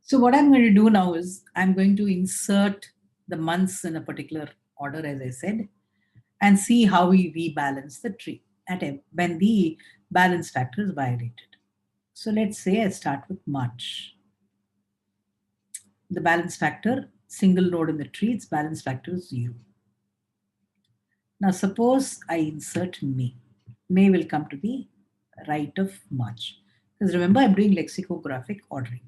So what I'm going to do now is I'm going to insert the months in a particular order, as I said, and see how we rebalance the tree when the balance factor is violated. So let's say I start with March. The balance factor, single node in the tree, its balance factor is 0. Now suppose I insert May. May will come to the right of March. Because remember, I'm doing lexicographic ordering.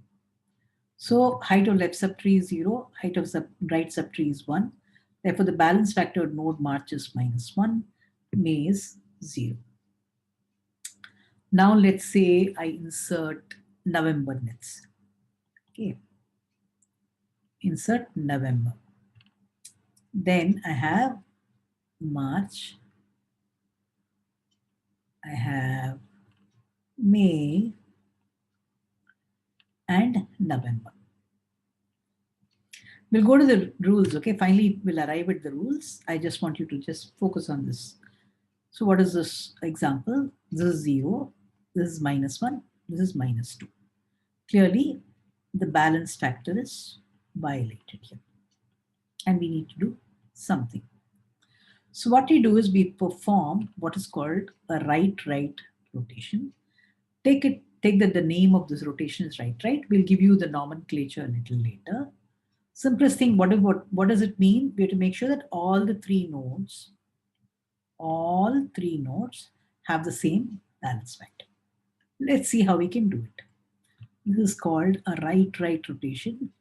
So height of left subtree is 0, height of right subtree is 1. Therefore, the balance factor of node March is -1, May is 0. Now let's say I insert November next. Okay. Insert November. Then I have March. I have May and November. We'll go to the rules, okay? Finally, we'll arrive at the rules. I just want you to just focus on this. So what is this example? This is 0, this is -1, this is -2. Clearly, the balance factor is violated here. And we need to do something. So what we do is we perform what is called a right-right rotation. Take that the name of this rotation is right. We'll give you the nomenclature a little later. Simplest thing, what does it mean? We have to make sure that all three nodes have the same balance factor. Let's see how we can do it. This is called a right-right rotation.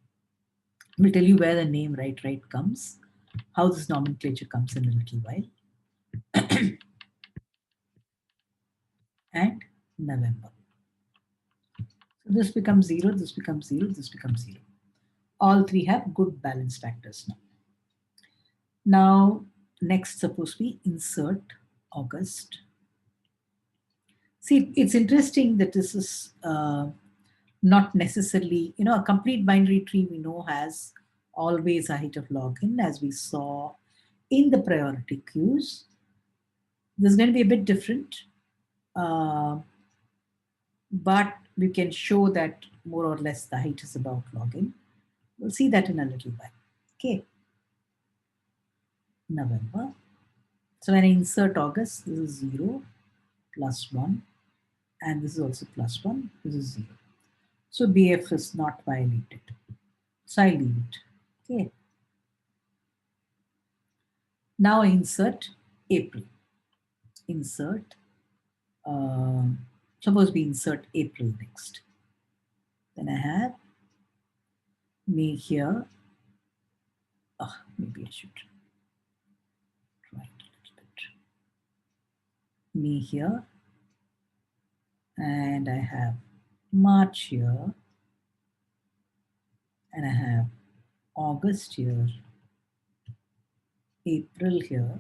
We'll tell you where the name right comes, how this nomenclature comes in a little while. And November. So this becomes 0, this becomes 0, this becomes 0. All three have good balance factors now. Now, next, suppose we insert August. See, it's interesting that this is not necessarily, a complete binary tree we know has always a height of log n, as we saw in the priority queues. This is going to be a bit different, but we can show that more or less the height is about log n. We'll see that in a little while. Okay. November. So when I insert August, this is 0, +1, and this is also +1, this is 0. So BF is not violated. So I leave it. Okay. Now I insert April. Insert. Suppose we insert April next. Then I have May here. Maybe I should try it a little bit. May here. And I have March here. And I have August here. April here.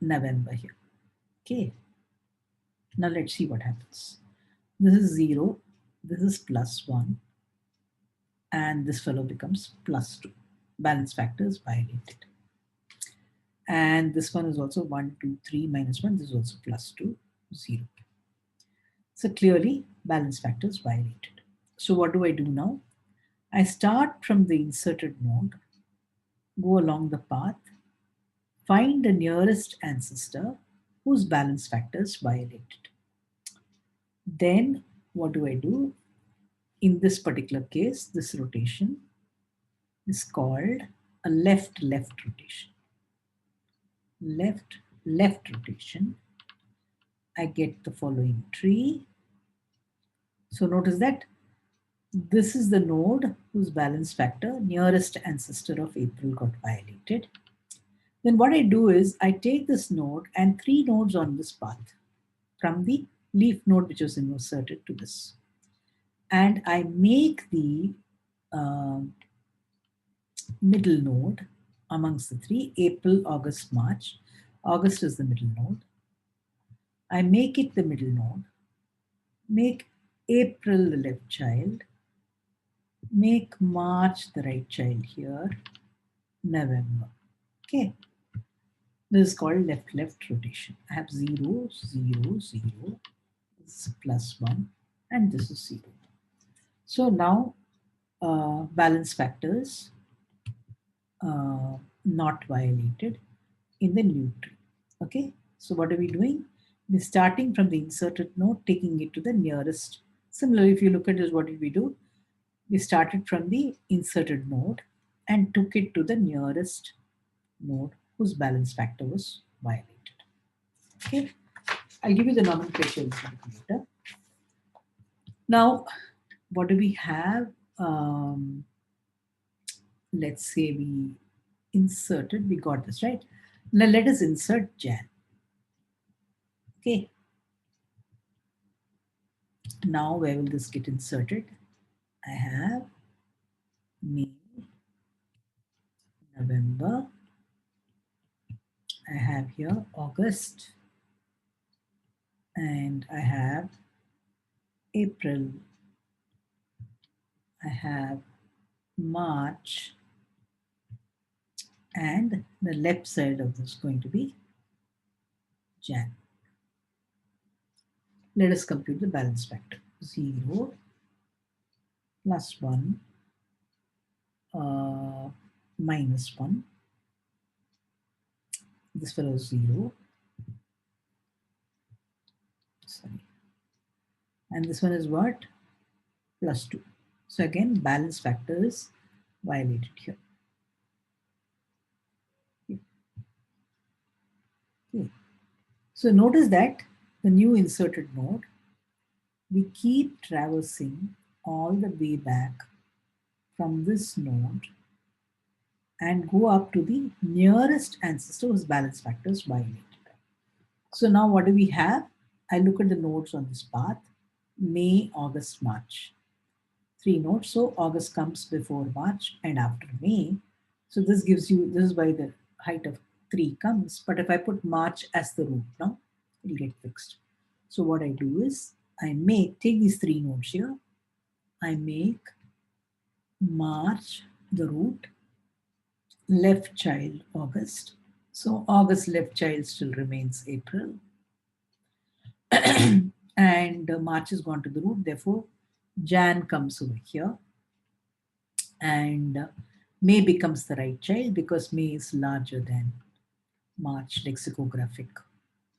November here. Okay. Now let's see what happens. This is 0. This is +1. And this fellow becomes +2. Balance factor is violated. And this one is also 1, 2, 3, -1. This is also +2, 0. So clearly, balance factor is violated. So what do I do now? I start from the inserted node, go along the path, find the nearest ancestor whose balance factor is violated. Then what do I do? In this particular case, this rotation is called a left-left rotation. Left-left rotation. I get the following tree. So notice that this is the node whose balance factor, nearest ancestor of April, got violated. Then what I do is I take this node and 3 nodes on this path from the leaf node which was inserted to this. And I make the middle node amongst the 3, April, August, March. August is the middle node. I make it the middle node, make April the left child, make March the right child here, November. Okay. This is called left-left rotation. I have 0, 0, 0, this is +1, and this is 0. So now balance factors not violated in the new tree. Okay, so what are we doing? We're starting from the inserted node, taking it to the nearest. Similarly, if you look at this, what did we do? We started from the inserted node and took it to the nearest node whose balance factor was violated. Okay, I'll give you the nomenclature later. Now, what do we have? Let's say we inserted, we got this right. Now let us insert Jan. Okay, now where will this get inserted? I have May, November, I have here August, and I have April, I have March, and the left side of this is going to be Jan. Let us compute the balance factor. 0 plus 1 minus 1. This fellow is 0. Sorry. And this one is what? Plus 2. So again, balance factor is violated here. Okay. So notice that the new inserted node, we keep traversing all the way back from this node and go up to the nearest ancestor whose balance factor is violated. So now what do we have? I look at the nodes on this path, May, August, March. 3 nodes, so August comes before March and after May. So this gives you, this is why the height of 3 comes, but if I put March as the root now, it'll get fixed. So what I do is, I take these 3 nodes here, I make March the root, left child August. So August left child still remains April. And March is gone to the root, therefore Jan comes over here. And May becomes the right child because May is larger than March lexicographic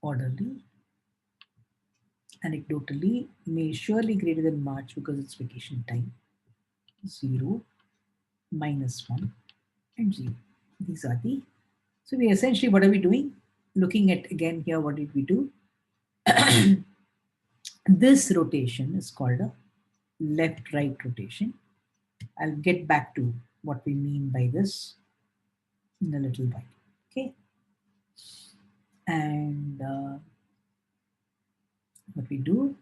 orderly. Anecdotally, May is surely greater than March because it's vacation time. 0, minus 1, and 0. These are the, so we essentially, what are we doing? Looking at again here, what did we do? This rotation is called a left-right rotation. I'll get back to what we mean by this in a little while. Okay. And what we do,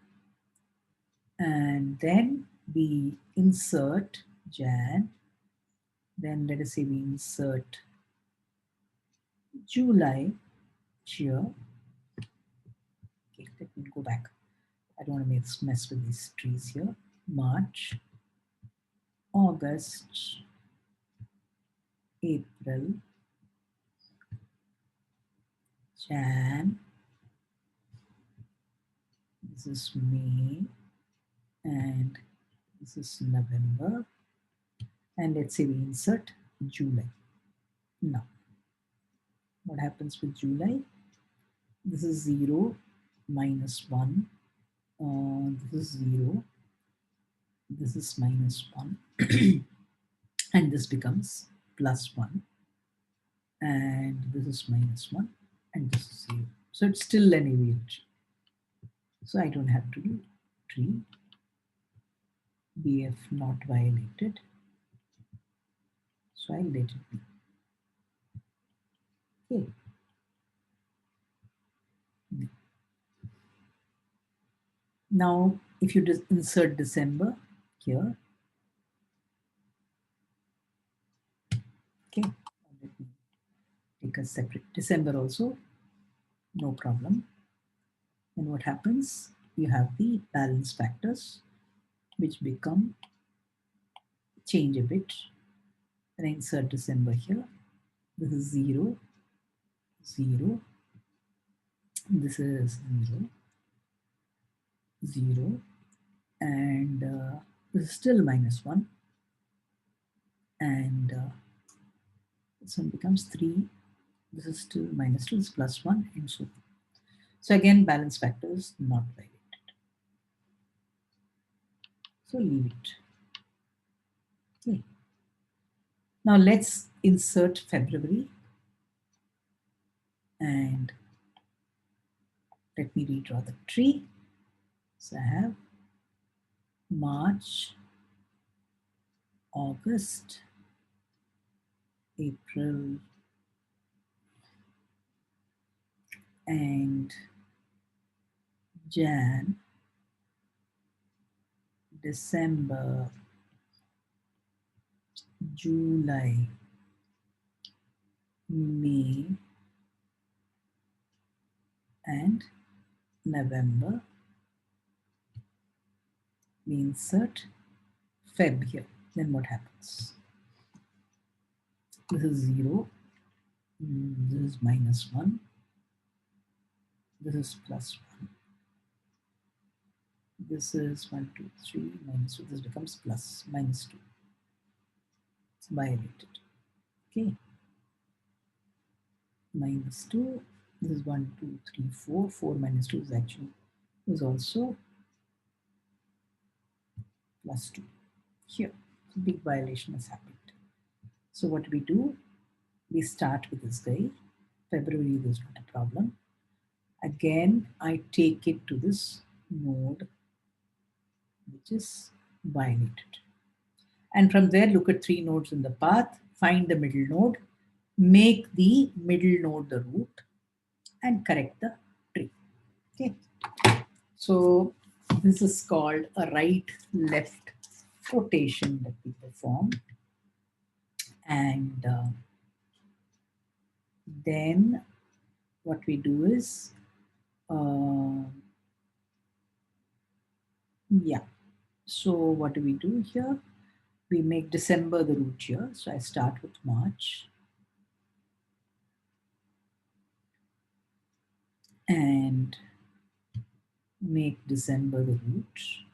and then we insert Jan, then let us say we insert July here. Okay, let me go back. I don't want to mess with these trees here. March, August, April, Jan, this is May, and this is November, and let's say we insert July. Now, what happens with July? This is 0, minus 1, this is 0, this is minus 1, and this becomes plus 1, and this is minus 1, and this is 0. So it's still an AVL tree. So I don't have to do tree, BF not violated, so I'll let it be. Okay. Now, if you just insert December here, okay, let me take a separate December also, no problem. And what happens? You have the balance factors, which become, change a bit, and I insert December here. This is 0, 0, this is 0, 0, and This is still -1, and this one becomes 3. This is still -2, this is +1, and so on. So again, balance factor is not violated. So leave it. Okay. Now let's insert February, and let me redraw the tree. So I have March, August, April, and Jan, December, July, May, and November. We insert Feb here. Then what happens? This is 0. This is -1. This is +1. This is 1, 2, 3, -2. This becomes plus, -2. It's violated. Okay. -2. This is 1, 2, 3, 4. 4 -2 is actually also +2. Here, a big violation has happened. So what we do? We start with this guy. February, there's not a problem. Again, I take it to this node, which is violated. And from there, look at 3 nodes in the path, find the middle node, make the middle node the root, and correct the tree. Okay. So this is called a right-left rotation that we perform. And then what we do is, yeah. So what do we do here? We make December the root here. So I start with March. And make December the root.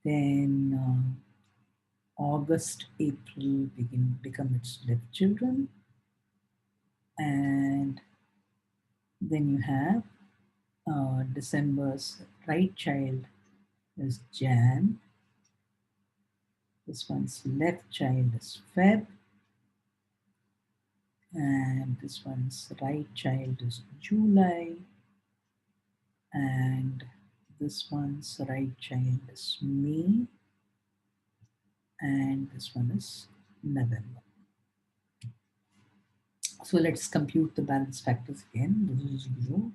Then August, April become its left children. And then you have December's right child is Jan. This one's left child is Feb. And this one's right child is July. And this one's right child is May. And this one is November. So let's compute the balance factors again. This is 0,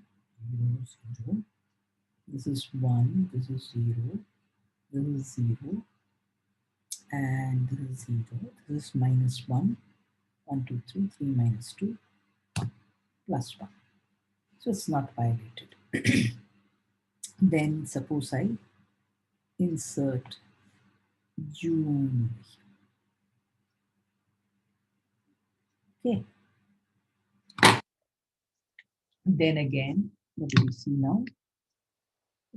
0, 0. This is 1, this is 0, this is 0, and this is 0. This is -1, 1, 2, 3, 3 minus 2, plus 1. So it's not violated. Then suppose I insert June. Okay. Then again, what do we see now?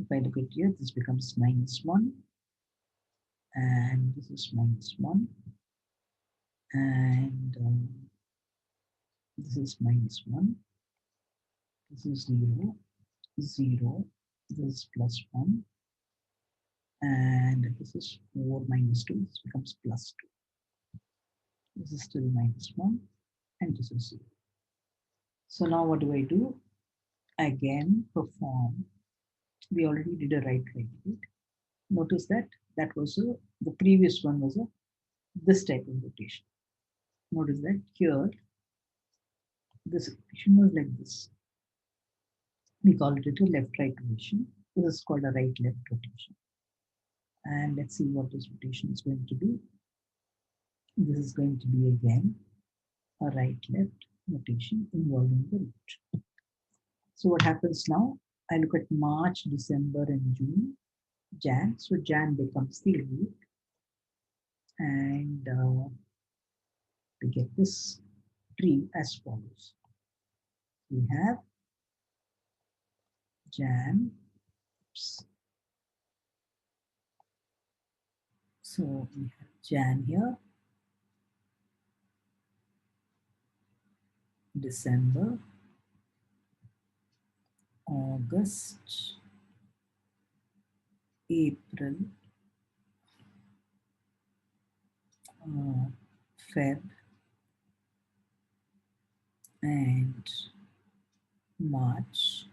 If I look at here, this becomes -1, and this is -1, and this is -1, this is 0, 0, this is +1, and this is 4 minus 2, this becomes +2. This is still -1, and this is 0. So now what do I do? Again, perform. We already did a right. Notice that that was the previous one was this type of rotation. Notice that here, this rotation was like this. We call it a left-right rotation. This is called a right-left rotation. And let's see what this rotation is going to be. This is going to be again a right-left rotation involving the root. So what happens now? I look at March, December, and June, Jan. So Jan becomes the root, and we get this tree as follows. We have Jan, So we have Jan here, December, August, April, Feb, and March,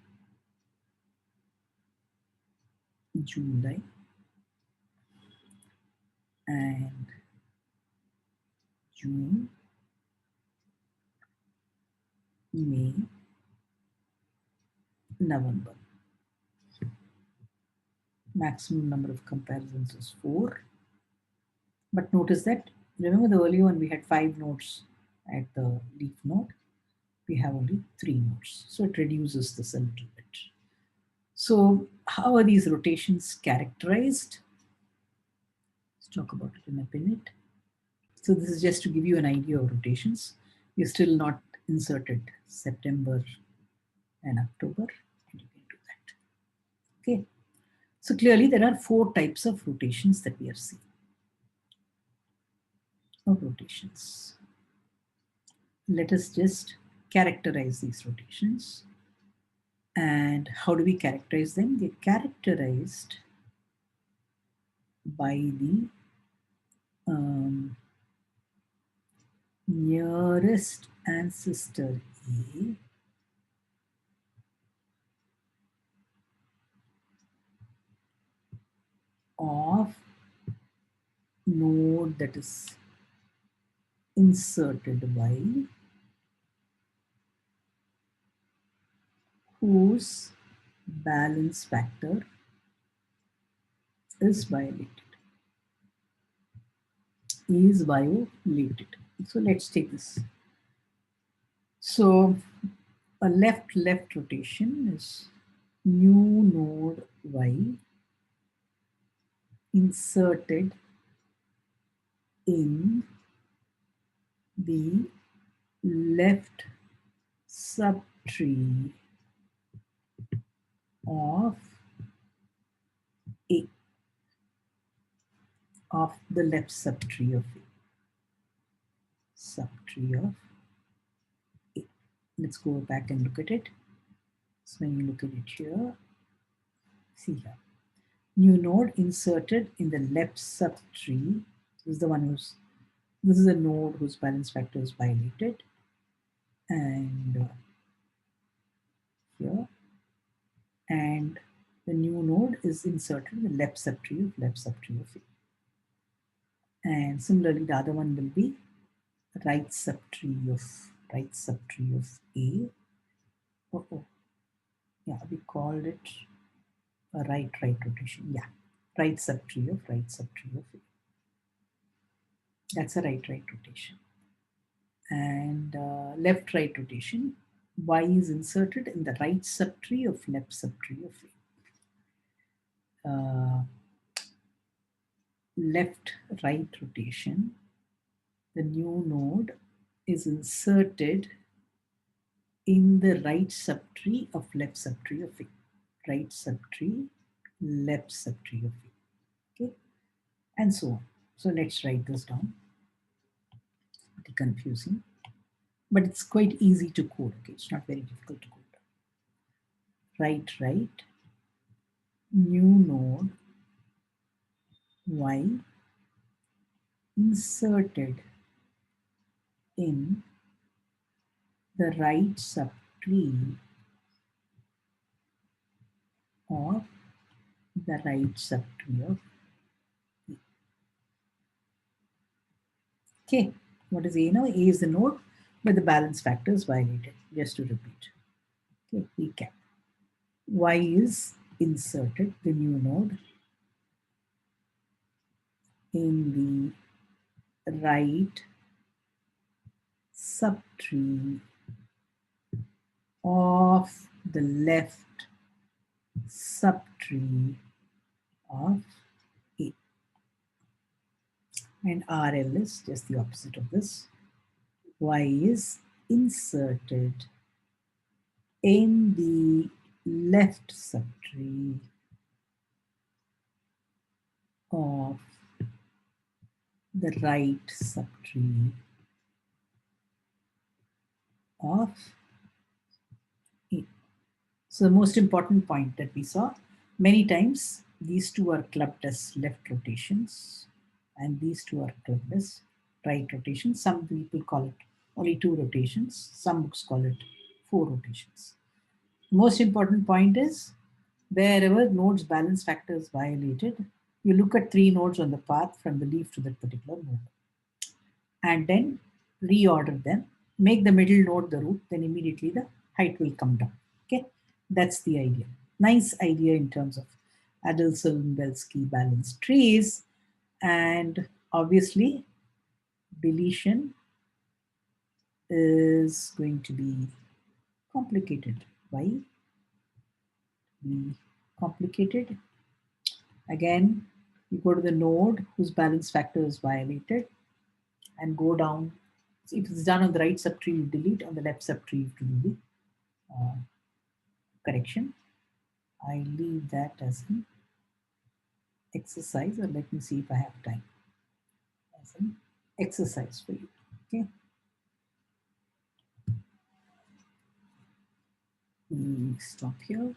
July, and June, May, November. Maximum number of comparisons is 4. But notice that, remember the earlier one we had 5 nodes at the leaf node. We have only 3 nodes. So it reduces this a little bit. So how are these rotations characterized? Let's talk about it in a minute. So this is just to give you an idea of rotations. We're still not inserted September and October, and you can do that. Okay. So clearly there are 4 types of rotations that we are seeing. Of rotations. Let us just characterize these rotations. And how do we characterize them? They're characterized by the nearest ancestor A of node that is inserted Y, whose balance factor is violated. Is violated. So let's take this. So a left rotation is new node Y inserted in the left subtree of A, of the left subtree of A. Subtree of A. Let's go back and look at it. So when you look at it here, see here. New node inserted in the left subtree is the one who's, this is a node whose balance factor is violated. And here, and the new node is inserted in the left subtree of A. And similarly, the other one will be right subtree of A. Yeah, we called it a right rotation. Yeah, right subtree of A. That's a right rotation. And left right rotation, Y is inserted in the right subtree of left subtree of A. Left right rotation, the new node is inserted in the right subtree of left subtree of A. Right subtree, left subtree of A. Okay, and so on. So let's write this down. It's confusing, but it's quite easy to code. Okay, it's not very difficult to code. Right, new node Y inserted in the right subtree of the right subtree of A. Okay, what is A now? A is the node, but the balance factor is violated. Just to repeat. Okay, recap. Y is inserted, the new node, in the right subtree of the left subtree of A. And RL is just the opposite of this. Y is inserted in the left subtree of the right subtree of A. So the most important point that we saw, many times these two are clubbed as left rotations and these two are clubbed as right rotations. Some people call it only 2 rotations. Some books call it 4 rotations. The most important point is wherever node's balance factor is violated, you look at 3 nodes on the path from the leaf to that particular node and then reorder them, make the middle node the root, then immediately the height will come down. Okay, that's the idea. Nice idea in terms of Adelsel-Belsky balanced trees, and obviously deletion is going to be complicated. Why? Be complicated. Again, you go to the node whose balance factor is violated and go down. If it's done on the right subtree, you delete. On the left subtree, you do the correction. I leave that as an exercise, or let me see if I have time as an exercise for you. Okay. We stop here.